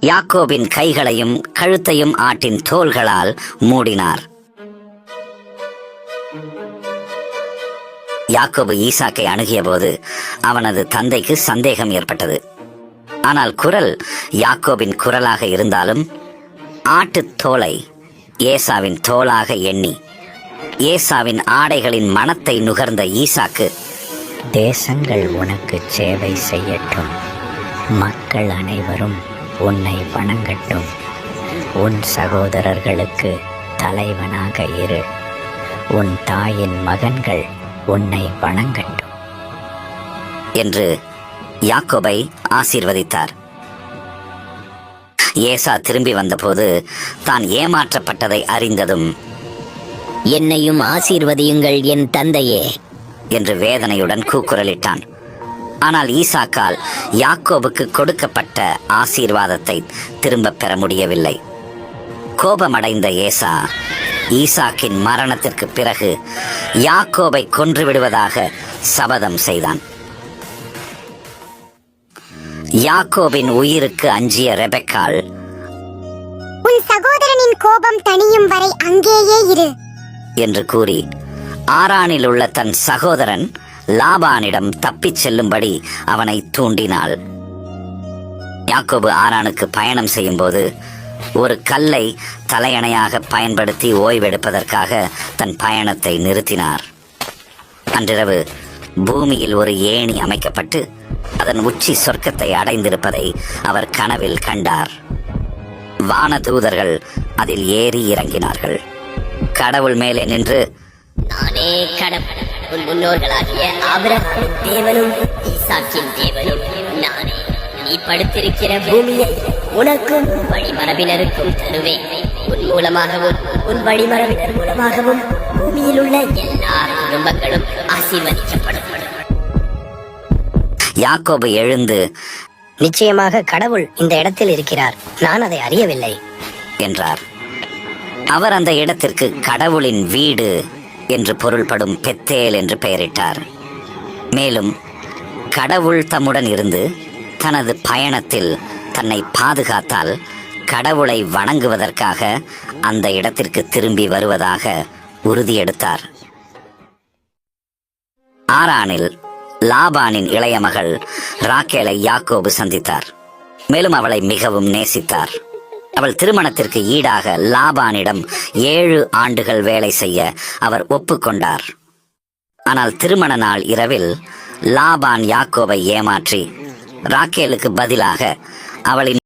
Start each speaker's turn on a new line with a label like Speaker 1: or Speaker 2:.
Speaker 1: யாக்கோபின் கைகளையும் கழுத்தையும் ஆட்டின் தோள்களால் மூடினார். யாக்கோபு ஈசாக்கை அணுகிய போது அவனது தந்தைக்கு சந்தேகம் ஏற்பட்டது. ஆனால் குரல் யாக்கோபின் குரலாக இருந்தாலும் ஆட்டுத் தோலை ஏசாவின் தோளாக எண்ணி ஏசாவின் ஆடைகளின் மனத்தை நுகர்ந்த ஈசாக்கு,
Speaker 2: தேசங்கள் உனக்கு சேவை செய்யட்டும், மக்கள் அனைவரும் உன்னை வணங்கட்டும், உன் சகோதரர்களுக்கு தலைவனாக இரு, உன் தாயின் மகன்கள் உன்னை வணங்கட்டும்
Speaker 1: என்று யாக்கோபை ஆசீர்வதித்தார். ஏசா திரும்பி வந்தபோது தான் ஏமாற்றப்பட்டதை அறிந்ததும்,
Speaker 2: என்னையும் ஆசீர்வதியுங்கள் என் தந்தையே
Speaker 1: என்று வேதனையுடன் கூக்குரலிட்டான். ஆனால் ஈசாக்கால் யாக்கோபுக்கு கொடுக்கப்பட்ட ஆசீர்வாதத்தை திரும்ப பெற முடியவில்லை. கோபமடைந்த ஏசா ஈசாக்கின் மரணத்திற்கு பிறகு யாக்கோபை கொன்றுவிடுவதாக சபதம் செய்தான். யாக்கோபின் உயிருக்கு அஞ்சிய ரெபெக்காள்,
Speaker 3: உன் சகோதரனின் கோபம் தணியும் வரை அங்கேயே இரு
Speaker 1: என்று கூறி ஆரானில் உள்ள தன் சகோதரன் லாபானிடம் தப்பிச் செல்லும்படி அவனை தூண்டினாள். யாக்கோபு ஆரானுக்கு பயணம் செய்யும் போது ஒரு கல்லை தலையணையாக பயன்படுத்தி ஓய்வெடுப்பதற்காக தன் பயணத்தை நிறுத்தினார். அன்றிரவு பூமியில் ஒரு ஏணி அமைக்கப்பட்டு அதன் உச்சி சொர்க்கத்தை அடைந்திருப்பதை அவர் கனவில் கண்டார். வானதூதர்கள் அதில் ஏறி இறங்கினார்கள். கடவுள் மேலே நின்று,
Speaker 2: நானே கடவுள், உன் முன்னோர்களாகிய ஆபிரகாமின் தேவனும் ஈசாக்கின் தேவனும் நானே. நீ படுத்திருக்கிற பூமியை உனக்கும் வழிமரபினருக்கும் தருவேன். உன் மூலமாகவும் உன் வழிமரபினர் மூலமாகவும் பூமியில் உள்ள எல்லா குடும்பங்களும் ஆசீர்வதிக்கப்படும்.
Speaker 1: யாக்கோபு எழுந்து,
Speaker 2: நிச்சயமாக கடவுள் இந்த இடத்தில் இருக்கிறார், நான் அதை அறியவில்லை
Speaker 1: என்றார். அவர் அந்த இடத்திற்கு கடவுளின் வீடு என்று பொருள்படும் பெத்தேல் என்று பெயரிட்டார். மேலும் கடவுள் தம்முடன் இருந்து தனது பயணத்தில் தன்னை பாதுகாத்தால் கடவுளை வணங்குவதற்காக அந்த இடத்திற்கு திரும்பி வருவதாக உறுதியெடுத்தார். ஆரானில் லாபானின் இளைய மகள் ராக்கேலை யாக்கோபு சந்தித்தார். மேலும் அவளை மிகவும் நேசித்தார். அவள் திருமணத்திற்கு ஈடாக லாபானிடம் 7 ஆண்டுகள் வேலை செய்ய அவர் ஒப்புக்கொண்டார். ஆனால் திருமண நாள் இரவில் லாபான் யாக்கோபை ஏமாற்றி ராக்கேலுக்கு பதிலாக அவளின்